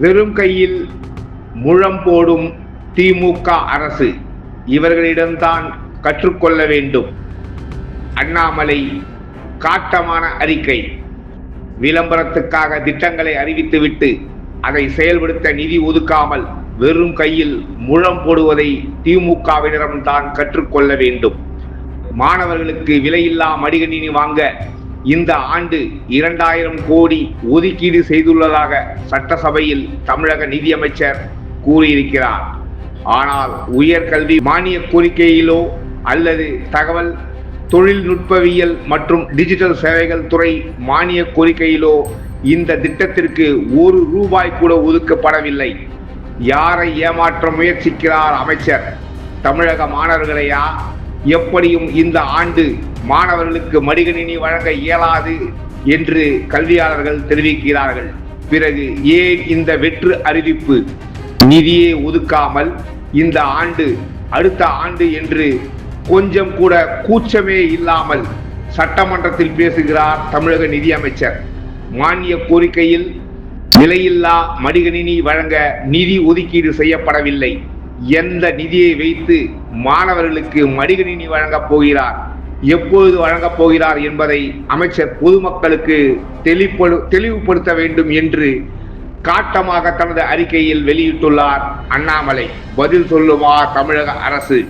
வெறும் கையில் முழம் போடும் திமுக அரசு, இவர்களிடம்தான் கற்றுக்கொள்ள வேண்டும். அண்ணாமலை காட்டமான அறிக்கை. விளம்பரத்துக்காக திட்டங்களை அறிவித்துவிட்டு அதை செயல்படுத்த நிதி ஒதுக்காமல் வெறும் கையில் முழம் போடுவதை திமுகவினரிடம்தான் கற்றுக்கொள்ள வேண்டும். மாணவர்களுக்கு விலையில்லா மடிகணினி வாங்க இந்த ஆண்டு 2000 கோடி ஒதுக்கீடு செய்துள்ளதாக சட்டசபையில் தமிழக நிதியமைச்சர் கூறியிருக்கிறார். ஆனால் உயர்கல்வி மானிய கோரிக்கையிலோ அல்லது தகவல் தொழில்நுட்பவியல் மற்றும் டிஜிட்டல் சேவைகள் துறை மானிய கோரிக்கையிலோ இந்த திட்டத்திற்கு ₹1 கூட ஒதுக்கப்படவில்லை. யாரை ஏமாற்ற முயற்சிக்கிறார் அமைச்சர்? தமிழக மாணவர்களையா? எப்படியும் இந்த ஆண்டு மாணவர்களுக்கு மடிகணினி வழங்க இயலாது என்று கல்வியாளர்கள் தெரிவிக்கிறார்கள். பிறகு ஏன் இந்த வெற்று அறிவிப்பு? நிதியை ஒதுக்காமல் இந்த ஆண்டு அடுத்த ஆண்டு என்று கொஞ்சம் கூட கூச்சமே இல்லாமல் சட்டமன்றத்தில் பேசுகிறார் தமிழக நிதியமைச்சர். மானிய கோரிக்கையில் விலையில்லா மடிகணினி வழங்க நிதி ஒதுக்கீடு செய்யப்படவில்லை. எந்த நிதியை வைத்து மாணவர்களுக்கு மடிகணினி வழங்கப் போகிறார், எப்பொழுது வழங்கப் போகிறார் என்பதை அமைச்சர் பொதுமக்களுக்கு தெளிவுபடுத்த வேண்டும் என்று காட்டமாக தனது அறிக்கையில் வெளியிட்டுள்ளார் அண்ணாமலை. பதில் சொல்லுமா தமிழக அரசு?